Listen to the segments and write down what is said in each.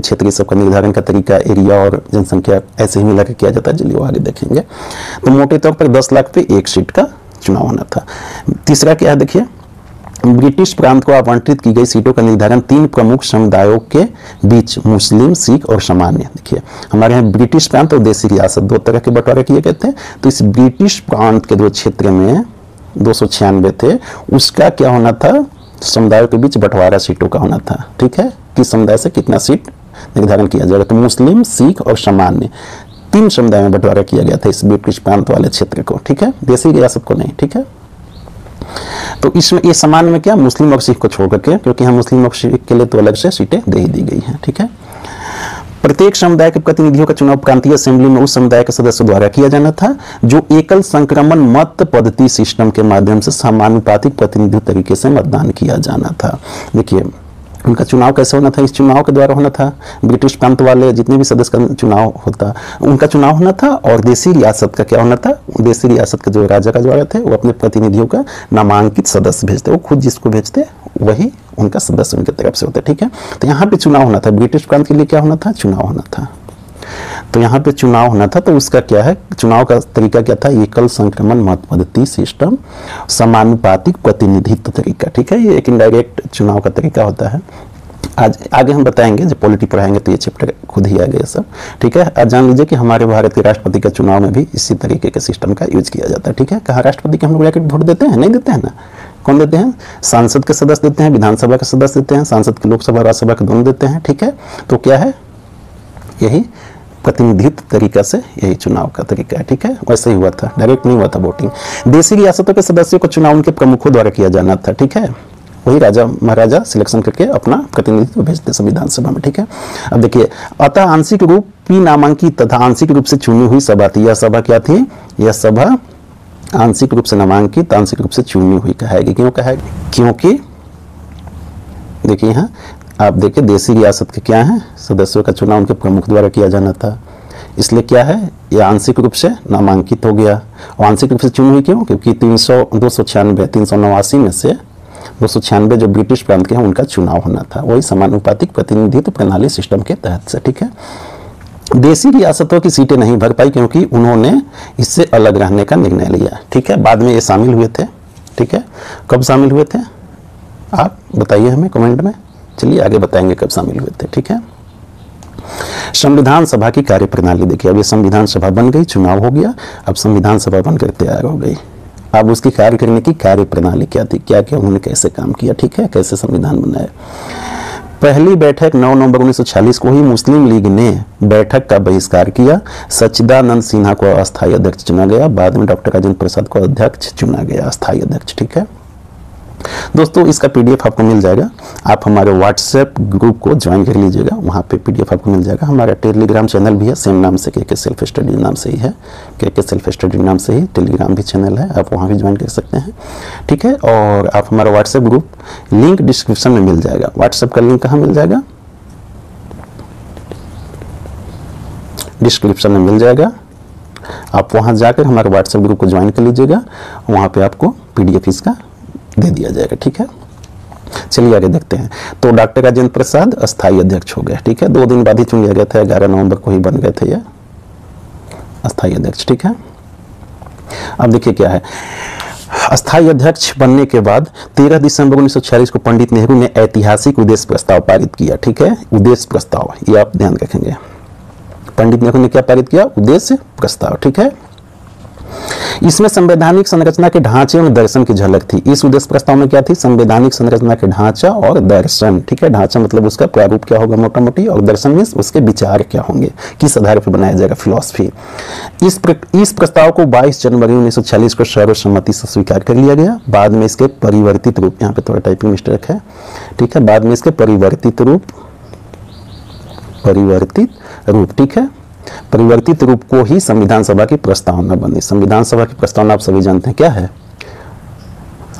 क्षेत्र सबका निर्धारण का तरीका एरिया और जनसंख्या ऐसे ही मिलाकर किया जाता है, चलिए वो आगे देखेंगे। तो मोटे तौर पर 10 लाख पे एक सीट का चुनाव होना था। तीसरा क्या है देखिए, ब्रिटिश प्रांत को आवंटित की गई सीटों का निर्धारण 3 प्रमुख समुदायों के बीच मुस्लिम, सिख और सामान्य। देखिए हमारे यहाँ ब्रिटिश प्रांत और देसी रियासत 2 तरह के बंटवारे किए गए थे। तो इस ब्रिटिश प्रांत के जो क्षेत्र में 296 थे, उसका क्या होना था, समुदायों के बीच बंटवारा सीटों का होना था। ठीक है, किस समुदाय से कितना सीट निर्धारण किया जाएगा। तो मुस्लिम, सिख और सामान्य 3 समुदाय में बंटवारा किया गया था इस ब्रिटिश प्रांत वाले क्षेत्र को। ठीक है, देसी रियासत को नहीं। ठीक है, तो इसमें ये सामान्य में क्या, मुस्लिम और सिख को छोड़ करके, क्योंकि हम मुस्लिम और सिख के लिए तो अलग से सीटें दे ही दी गई हैं। ठीक है, प्रत्येक समुदाय के प्रतिनिधियों का चुनाव प्रांतीय असेंबली में उस समुदाय के सदस्यों द्वारा किया जाना था, जो एकल संक्रमण मत पद्धति सिस्टम के माध्यम से समानुपातिक प्रतिनिधि तरीके से मतदान किया जाना था। देखिए उनका चुनाव कैसे होना था, इस चुनाव के द्वारा होना था। ब्रिटिश प्रांत वाले जितने भी सदस्य का चुनाव होता, उनका चुनाव होना था। और देसी रियासत का क्या होना था, देसी रियासत के जो राजा का द्वारा थे, वो अपने प्रतिनिधियों का नामांकित सदस्य भेजते, वो खुद जिसको भेजते वही उनका सदस्य उनके तरफ से होता है। ठीक है, तो यहाँ पे चुनाव होना था, ब्रिटिश प्रांत के लिए क्या होना था, चुनाव होना था। तो यहाँ पे चुनाव होना था, तो उसका क्या है, चुनाव का तरीका क्या था, एकल संक्रमण मत पद्धति सिस्टम, समानुपातिक प्रतिनिधित्व तरीका। ठीक है, ये एक इनडायरेक्ट चुनाव का तरीका होता है। आज आगे हम बताएंगे, जब पॉलिटी पढ़ाएंगे तो ये चैप्टर खुद ही आएगा ये सब। ठीक है, आज जान लीजिए कि हमारे भारत के राष्ट्रपति का चुनाव में भी इसी तरीके के सिस्टम का यूज किया जाता है। ठीक है, कहाँ राष्ट्रपति के हम लोग जाकर वोट देते हैं, नहीं देते हैं ना। कौन देते हैं, सांसद के सदस्य देते हैं, विधानसभा के सदस्य देते हैं, सांसद के लोकसभा राज्यसभा के दोनों देते हैं। ठीक है, तो क्या है, यही प्रतिनिधित्व तरीका से यही चुनाव का तरीका है। ठीक है, वैसे ही हुआ था, डायरेक्ट नहीं हुआ था वोटिंग। देसी रियासतों के सदस्यों को चुनाव उनके प्रमुखों द्वारा किया जाना था। ठीक है, वही राजा महाराजा सिलेक्शन करके अपना प्रतिनिधित्व भेजते संविधान सभा में। ठीक है, अब देखिए, अतः आंशिक रूप की नामांकित तथा आंशिक रूप से चुनी हुई सभा थी। यह सभा क्या थी, यह सभा आंशिक रूप से नामांकित, आंशिक रूप से चुनी हुई कहेगी। क्यों कहेगी, क्योंकि देखिए यहाँ आप देखिए, देसी रियासत के क्या है, सदस्यों का चुनाव उनके प्रमुख द्वारा किया जाना था, इसलिए क्या है, ये आंशिक रूप से नामांकित हो गया। और आंशिक रूप से चुनी हुई क्यों, क्योंकि 389 में से 296 जो ब्रिटिश प्रांत के हैं उनका चुनाव होना था, वही समानुपातिक प्रतिनिधित्व प्रणाली सिस्टम के तहत से। ठीक है, देसी रियासतों की सीटें नहीं भर पाई क्योंकि उन्होंने इससे अलग रहने का निर्णय लिया। ठीक है, बाद में ये शामिल हुए थे। ठीक है, कब शामिल हुए थे आप बताइए हमें कमेंट में, चलिए आगे बताएंगे कब शामिल हुए थे। ठीक है, संविधान सभा की कार्य प्रणाली देखिए, अब ये संविधान सभा बन गई, चुनाव हो गया, अब संविधान सभा बनकर तैयार हो गई। अब उसकी कार्य करने की कार्य प्रणाली क्या थी, क्या क्या उन्होंने कैसे काम किया। ठीक है, कैसे संविधान बनाया। पहली बैठक 9 नवंबर 1946 को ही मुस्लिम लीग ने बैठक का बहिष्कार किया। सच्चिदानंद सिन्हा को अस्थायी अध्यक्ष चुना गया, बाद में डॉक्टर राजेंद्र प्रसाद को अध्यक्ष चुना गया, अस्थायी अध्यक्ष। ठीक है दोस्तों, इसका पीडीएफ आपको मिल जाएगा, आप हमारे व्हाट्सएप ग्रुप को ज्वाइन कर लीजिएगा, वहाँ पे पीडीएफ आपको मिल जाएगा। हमारा टेलीग्राम चैनल भी है, सेम नाम से, के सेल्फ स्टडी नाम से ही है, के सेल्फ स्टडी नाम से ही टेलीग्राम भी चैनल है, आप वहाँ भी ज्वाइन कर सकते हैं। ठीक है, और आप हमारा व्हाट्सएप ग्रुप लिंक डिस्क्रिप्शन में मिल जाएगा। व्हाट्सएप का लिंक कहाँ मिल जाएगा, डिस्क्रिप्शन में मिल जाएगा, आप वहाँ जाकर हमारे व्हाट्सएप ग्रुप को ज्वाइन कर लीजिएगा, वहाँ पे आपको पीडीएफ इसका दे दिया जाएगा। ठीक है, चलिए आगे देखते हैं। तो डॉक्टर राजेंद्र प्रसाद अस्थायी अध्यक्ष हो गए। ठीक है, 2 दिन बाद ही चुन लिया गया था, 11 नवंबर को ही बन गए थे ये अस्थायी अध्यक्ष। ठीक है, अब देखिए क्या है, अस्थायी अध्यक्ष बनने के बाद 13 दिसंबर 1946 को पंडित नेहरू ने ऐतिहासिक उद्देश्य प्रस्ताव पारित किया। ठीक है, उद्देश्य प्रस्ताव, ये आप ध्यान रखेंगे, पंडित नेहरू ने क्या पारित किया, उद्देश्य प्रस्ताव। ठीक है, इसमें संवैधानिक संरचना के ढांचे और दर्शन की झलक थी। इस उद्देश्य प्रस्ताव में क्या थी, संवैधानिक संरचना के ढांचा और दर्शन। ठीक है, ढांचा मतलब उसका प्रारूप क्या होगा मोटा मोटी, और दर्शन में उसके विचार क्या होंगे, किस आधार पर बनाया जाएगा, फिलॉसफी। इस प्रस्ताव को 22 जनवरी 1946 को सर्वसम्मति से स्वीकार कर लिया गया। बाद में इसके परिवर्तित रूप, यहाँ पे थोड़ा टाइपिंग मिस्टेक है। ठीक है, बाद में इसके परिवर्तित रूप, ठीक है, परिवर्तित रूप को ही संविधान सभा की प्रस्तावना बनी। संविधान सभा की प्रस्तावना आप सभी जानते हैं क्या है,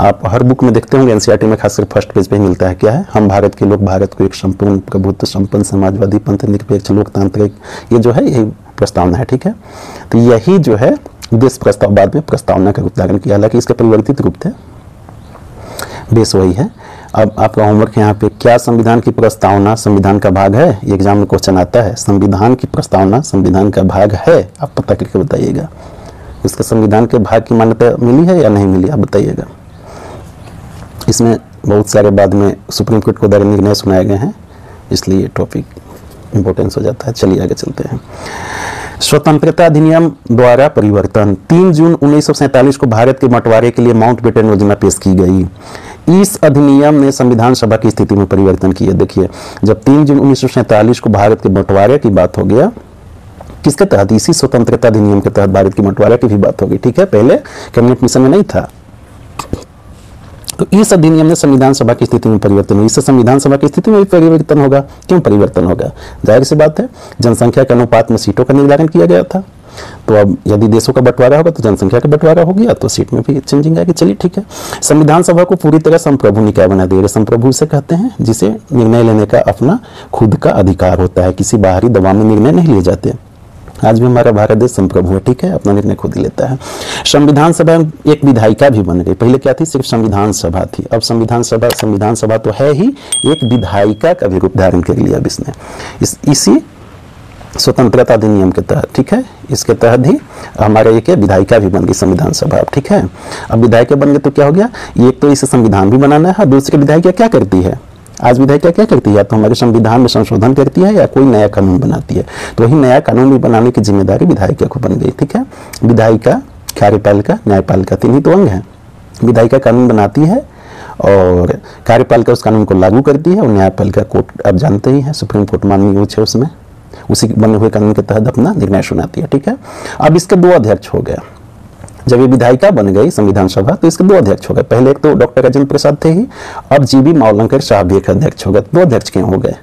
आप हर बुक में देखते होंगे, एनसीईआरटी में खासकर फर्स्ट पेज पे मिलता है। क्या है, हम भारत के लोग भारत को एक संपूर्ण प्रभुत्व संपन्न समाजवादी पंथ निरपेक्ष लोकतांत्रिक, ये जो है यही प्रस्तावना है। ठीक है, तो यही जो है उद्देश्य प्रस्ताव बाद में प्रस्तावना का रूप धारण किया, हालांकि इसके परिवर्तित रूप थे, बेस वही है। अब आपका होमवर्क यहाँ पे, क्या संविधान की प्रस्तावना संविधान का भाग है? एग्जाम में क्वेश्चन आता है, संविधान की प्रस्तावना संविधान का भाग है? आप पता करके बताइएगा, इसका संविधान के भाग की मान्यता मिली है या नहीं मिली, आप बताइएगा। इसमें बहुत सारे बाद में सुप्रीम कोर्ट को द्वारा निर्णय सुनाए गए हैं, इसलिए टॉपिक इंपॉर्टेंस हो जाता है। चलिए आगे चलते हैं। स्वतंत्रता अधिनियम द्वारा परिवर्तन। 3 जून 1947 को भारत के बंटवारे के लिए माउंटबेटन योजना पेश की गई। इस अधिनियम ने संविधान सभा की स्थिति में परिवर्तन किया। देखिए, जब 3 जून 1947 को भारत के बंटवारे की बात हो गया, किसके तहत? इसी स्वतंत्रता अधिनियम के तहत भारत के बंटवारे की भी बात होगी, ठीक है। पहले कैबिनेट मिशन में नहीं था। तो इस अधिनियम ने संविधान सभा की स्थिति में परिवर्तन हुआ। इससे संविधान सभा की स्थिति में भी परिवर्तन होगा। क्यों परिवर्तन होगा? जाहिर सी बात है, जनसंख्या के अनुपात में सीटों का निर्धारण किया गया था। तो अब यदि देशों का बंटवारा होगा तो जनसंख्या का बंटवारा हो गया, तो सीट में भी चेंजिंग आएगी। चलिए ठीक है। संविधान सभा को पूरी तरह संप्रभु निकाय बना दिया। संप्रभु से कहते हैं जिसे निर्णय लेने का अपना खुद का अधिकार होता है, किसी बाहरी दबाव में निर्णय नहीं लिए जाते। आज भी हमारा भारत देश संप्रभु है, ठीक है, अपना निर्णय खुद ही लेता है। संविधान सभा एक विधायिका भी बन गई। पहले क्या थी? सिर्फ संविधान सभा थी। अब संविधान सभा तो है ही, एक विधायिका का भी रूप धारण कर लिया अब इसने, इसी स्वतंत्रता अधिनियम के तहत, ठीक है। इसके तहत ही हमारा एक विधायिका भी बन गई संविधान सभा, ठीक है। अब विधायिका बन गए तो क्या हो गया? एक तो इसे संविधान भी बनाना है, दूसरी विधायिका क्या करती है? आज विधायिका क्या करती है? या तो हमारे संविधान में संशोधन करती है या कोई नया कानून बनाती है। तो वही नया कानून भी बनाने की जिम्मेदारी विधायिका को बन गई, ठीक है। विधायिका, कार्यपालिका, न्यायपालिका, तीन ही तो अंग हैं। विधायिका कानून बनाती है और कार्यपालिका उस कानून को लागू करती है, और न्यायपालिका कोर्ट आप जानते ही हैं, सुप्रीम कोर्ट माननीय उच्च है, उसमें उसी बने हुए कानून के तहत अपना निर्णय सुनाती है, ठीक है। अब इसके 2 अध्यक्ष हो गए। जब ये विधायिका बन गई संविधान सभा तो इसके 2 अध्यक्ष हो गए। पहले एक तो डॉक्टर राजेंद्र प्रसाद थे ही, अब जीबी मावलंकर साहब भी एक अध्यक्ष हो गए। 2 अध्यक्ष क्यों हो गए?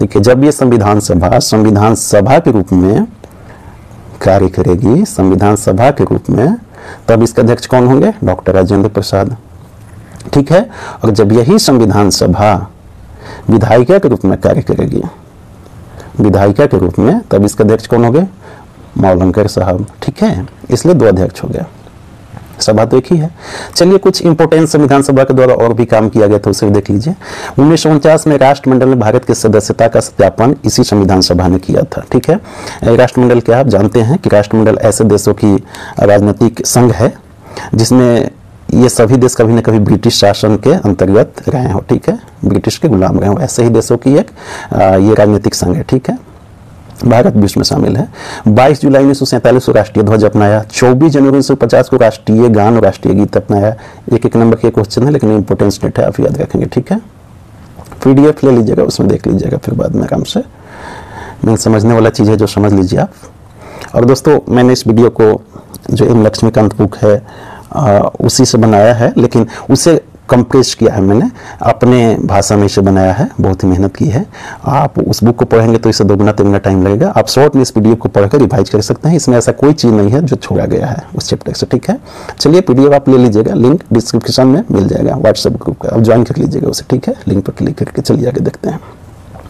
देखिए, जब ये संविधान सभा के रूप में कार्य करेगी, संविधान सभा के रूप में, तब इसके अध्यक्ष कौन होंगे? डॉक्टर राजेंद्र प्रसाद, ठीक है। और जब यही संविधान सभा विधायिका के रूप में कार्य करेगी, विधायिका के रूप में, तब इसके अध्यक्ष कौन हो गए? मावलंकर साहब, ठीक है। इसलिए 2 अध्यक्ष हो गए। सभा तो एक ही है। चलिए, कुछ इंपोर्टेंट संविधान सभा के द्वारा और भी काम किया गया था, उसे देख लीजिए। 1949 में राष्ट्रमंडल ने भारत की सदस्यता का सत्यापन इसी संविधान सभा ने किया था, ठीक है। राष्ट्रमंडल क्या आप जानते हैं कि राष्ट्रमंडल ऐसे देशों की राजनीतिक संघ है जिसमें ये सभी देश कभी न कभी ब्रिटिश शासन के अंतर्गत रहे हो, ठीक है, ब्रिटिश के गुलाम रहे हो। ऐसे ही देशों की एक ये राजनीतिक संघ है, ठीक है। भारत भी उसमें शामिल है। 22 जुलाई 1947 को राष्ट्रीय ध्वज अपनाया। 24 जनवरी 1950 को राष्ट्रीय गान और राष्ट्रीय गीत अपनाया। एक नंबर के क्वेश्चन है, लेकिन इंपोर्टेंस डेट है, आप याद रखेंगे, ठीक है। PDF ले लीजिएगा, उसमें देख लीजिएगा, फिर बाद में आराम से। मैं समझने वाला चीज़ है जो समझ लीजिए आप। और दोस्तों, मैंने इस वीडियो को जो एम लक्ष्मीकांत बुक है उसी से बनाया है, लेकिन उसे कंप्रेस किया है मैंने, अपने भाषा में इसे बनाया है, बहुत ही मेहनत की है। आप उस बुक को पढ़ेंगे तो इसे 2 गुना 3 गुना टाइम लगेगा। आप शॉर्ट में इस PDF को पढ़कर रिवाइज कर सकते हैं। इसमें ऐसा कोई चीज़ नहीं है जो छोड़ा गया है उस चैप्टर से, ठीक है। चलिए, PDF आप ले लीजिएगा, लिंक डिस्क्रिप्शन में मिल जाएगा व्हाट्सएप ग्रुप का, आप ज्वाइन कर लीजिएगा उसे, ठीक है। लिंक पर क्लिक करके चलिए आगे देखते हैं।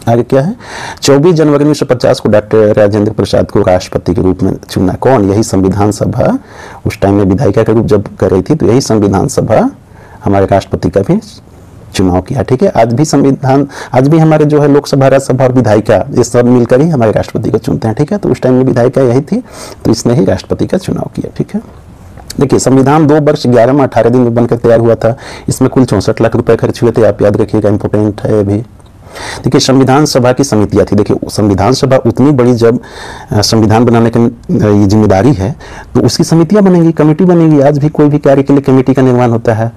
आगे क्या है? 24 जनवरी 1950 को डॉक्टर राजेंद्र प्रसाद को राष्ट्रपति के रूप में चुना। कौन? यही संविधान सभा उस टाइम में विधायिका के रूप जब कर रही थी, तो यही संविधान सभा हमारे राष्ट्रपति का भी चुनाव किया, ठीक है। आज भी हमारे जो है लोकसभा, राज्यसभा और विधायिका, ये सब मिलकर ही हमारे राष्ट्रपति को चुनते हैं, ठीक है। तो उस टाइम में विधायिका यही थी, तो इसने ही राष्ट्रपति का चुनाव किया, ठीक है। देखिए, संविधान 2 वर्ष 11 माह 18 दिन में बनकर तैयार हुआ था। इसमें कुल 64 लाख रुपए खर्च हुए थे, आप याद रखिएगा, इंपोर्टेंट है अभी। देखिए, संविधान सभा की समितियां थी। देखिए, संविधान सभा उतनी बड़ी, जब संविधान बनाने की ये जिम्मेदारी है तो उसकी समितियां बनेंगी, कमेटी बनेगी। आज भी कोई भी कार्य के लिए कमेटी का निर्माण होता है,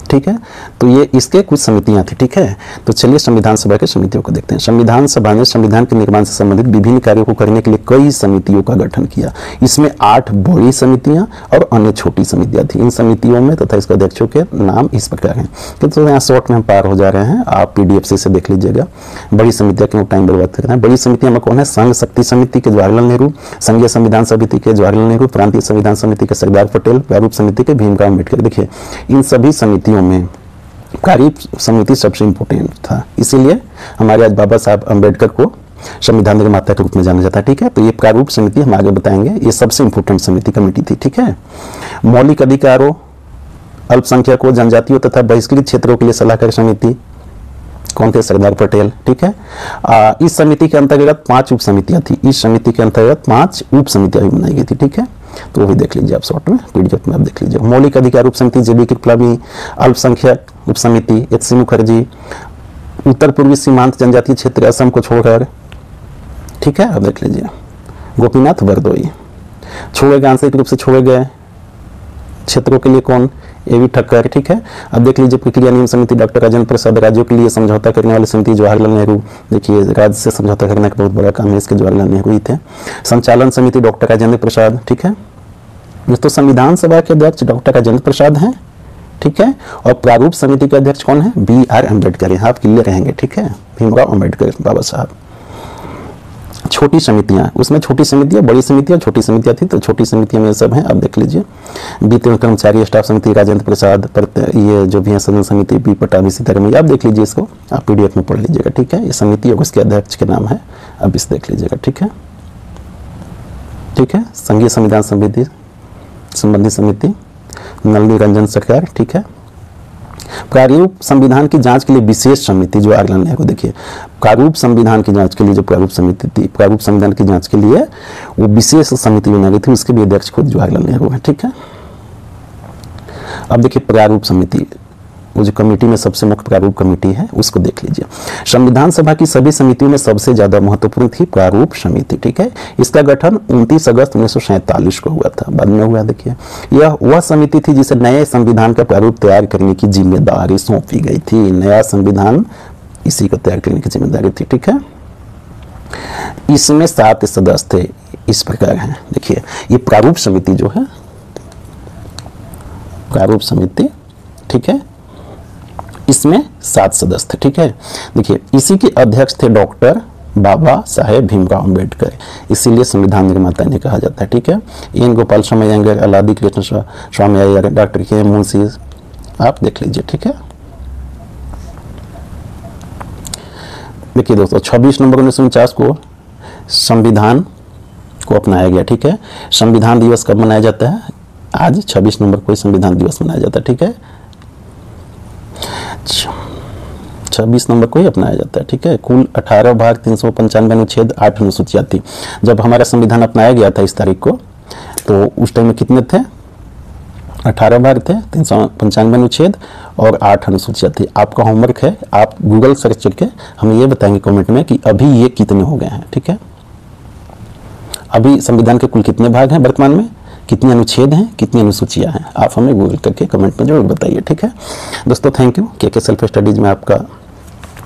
ठीक है। तो ये इसके कुछ समितियां थी, ठीक है। तो चलिए संविधान सभा के समितियों को देखते हैं। संविधान सभा ने संविधान के निर्माण से संबंधित विभिन्न कार्यों को करने के लिए कई समितियों का गठन किया। इसमें 8 बड़ी समितियां और अन्य छोटी समितियां थी। इन समितियों में तथा इसके अध्यक्षों के नाम इस प्रकार हैं। तो यहाँ शॉर्ट में हम पार हो जा रहे हैं, आप PDF से इसे देख लीजिएगा। बड़ी समितियां क्यों टाइम बर्बाद कर रहे हैं? बड़ी समितियां में कौन है? संघ शक्ति समिति के जवाहरलाल नेहरू, संघीय संविधान समिति के जवाहरलाल नेहरू, प्रांतीय संविधान समिति के सरदार पटेल, प्रारूप समिति के भीमराव अम्बेडकर। देखिए, इन सभी समितियों में प्रारूप समिति सबसे इंपोर्टेंट था, इसीलिए हमारे आज बाबा साहब अम्बेडकर को संविधान निर्माता के रूप में जाना जाता है, ठीक है। तो ये प्रारूप समिति हम आगे बताएंगे, ये सबसे इंपोर्टेंट समिति, कमेटी थी, ठीक है। मौलिक अधिकारों अल्पसंख्यकों, जनजातियों तथा बहिष्कृत क्षेत्रों के लिए सलाहकार समिति, कौन थे? सरदार पटेल। ठीक है, इस समिति के अंतर्गत 5 उप समितियां थी। इस समिति के अंतर्गत 5 उप समितियां भी बनाई गई थी। ठीक है, तो वो भी देख लीजिए आप शॉर्ट में, पीडीएफ में आप देख लीजिए। मौलिक अधिकार उप समिति जेबी कृपलानी, अल्पसंख्यक उप समिति एच.सी. मुखर्जी, उत्तर पूर्वी सीमांत जनजातीय क्षेत्र असम को छोड़कर, ठीक है, अब देख लीजिए गोपीनाथ बरदोई। छोड़े गए, आंशिक रूप से छोड़े गए क्षेत्रों के लिए कौन? ए.वी. ठक्कर। ठीक है, अब देख लीजिए प्रक्रिया नियम समिति डॉक्टर राजेंद्र प्रसाद। राज्यों के लिए समझौता करने वाली समिति जवाहरलाल नेहरू। देखिए राज्य से समझौता करने का बहुत बड़ा काम है, इसके जवाहरलाल नेहरू ही थे। संचालन समिति डॉक्टर राजेंद्र प्रसाद। ठीक है, दोस्तों संविधान सभा के अध्यक्ष डॉक्टर राजेंद्र प्रसाद हैं। ठीक है, और प्रारूप समिति के अध्यक्ष कौन है? बी.आर. अम्बेडकर। यहाँ आप क्लियर रहेंगे। ठीक है, भीमराव अम्बेडकर बाबा साहब। छोटी समितियां, उसमें छोटी समितियां, बड़ी समितियां, छोटी समितियां थी, तो छोटी समितियां में सब हैं, आप देख लीजिए। वित्त कर्मचारी स्टाफ समिति राजेंद्र प्रसाद, ये जो भी है सदन समिति बी पटाभी सीतारमैया, आप देख लीजिए, इसको आप पीडीएफ में पढ़ लीजिएगा। ठीक है, ये समिति और उसके अध्यक्ष के नाम है, अब इस देख लीजिएगा। ठीक है, ठीक है, संघीय संविधान समिति संबंधी समिति नलिनी रंजन सरकार। ठीक है, प्रारूप संविधान की जांच के लिए विशेष समिति जो जवाहरलाल नेहरू। देखिए प्रारूप संविधान की जांच के लिए जो प्रारूप समिति थी, प्रारूप संविधान की जांच के लिए वो विशेष समिति बनाई गई थी, उसके भी अध्यक्ष खुद जवाहरलाल नेहरू है। ठीक है, अब देखिए प्रारूप समिति, वो जो कमेटी में सबसे मुख्य प्रारूप कमेटी है, उसको देख लीजिए। संविधान सभा की सभी समितियों में सबसे ज्यादा महत्वपूर्ण थी प्रारूप समिति। ठीक है, इसका गठन 29 अगस्त 1947 को हुआ था, बाद में हुआ। देखिए यह वह समिति थी जिसे नए संविधान का प्रारूप तैयार करने की जिम्मेदारी सौंपी गई थी। नया संविधान इसी को तैयार करने की जिम्मेदारी थी। ठीक है, इसमें 7 सदस्य थे, इस प्रकार हैं। देखिए ये प्रारूप समिति जो है, प्रारूप समिति, ठीक है, इसमें 7 सदस्य थे। ठीक है, देखिए इसी के अध्यक्ष थे डॉक्टर बाबा साहेब भीमराव अम्बेडकर, इसीलिए संविधान निर्माता ने कहा जाता है। ठीक है, एन गोपाल स्वामी अयंगर, अलादी कृष्ण स्वामी अय्यर, डॉक्टर के मुंशी, आप देख लीजिए। ठीक है, देखिए दोस्तों 26 नवंबर 1949 को संविधान को अपनाया गया। ठीक है, संविधान दिवस कब मनाया जाता है? आज 26 नवंबर को संविधान दिवस मनाया जाता है। ठीक है, 26 नवंबर को ही अपनाया जाता है। ठीक है, कुल 18 भाग 395 अनुच्छेद 8 अनुसूचियां थी। जब हमारा संविधान अपनाया गया था इस तारीख को, तो उस टाइम में कितने थे? 18 भाग थे, 395 अनुच्छेद और 8 अनुसूचियां थी। आपका होमवर्क है, आप गूगल सर्च करके हमें ये बताएंगे कमेंट में कि अभी ये कितने हो गए हैं। ठीक है, अभी संविधान के कुल कितने भाग हैं वर्तमान में, कितने अनुच्छेद हैं, कितनी अनुसूचियां हैं, आप हमें गूगल करके कमेंट में जरूर बताइए। ठीक है दोस्तों, थैंक यू। के सेल्फ स्टडीज में आपका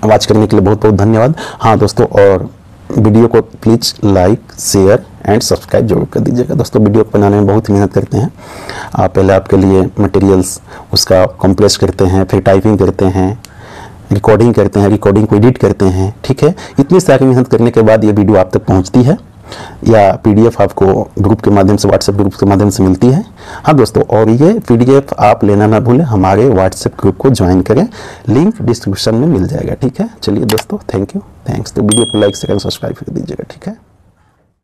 आवाज करने के लिए बहुत बहुत धन्यवाद। हाँ दोस्तों, और वीडियो को please like, share and subscribe जरूर कर दीजिएगा। दोस्तों वीडियो बनाने में बहुत मेहनत करते हैं, पहले आपके लिए मटेरियल्स उसका कंप्रेस करते हैं, फिर टाइपिंग करते हैं, रिकॉर्डिंग करते हैं, रिकॉर्डिंग को एडिट करते हैं। ठीक है, इतनी सारी मेहनत करने के बाद ये वीडियो आप तक पहुंचती है, या पीडीएफ आपको ग्रुप के माध्यम से, व्हाट्सएप ग्रुप के माध्यम से मिलती है। हाँ दोस्तों, और ये पीडीएफ आप लेना ना भूलें, हमारे व्हाट्सएप ग्रुप को ज्वाइन करें, लिंक डिस्क्रिप्शन में मिल जाएगा। ठीक है, चलिए दोस्तों, थैंक यू, थैंक्स। तो वीडियो को लाइक, शेयर, सब्सक्राइब कर दीजिएगा। ठीक है।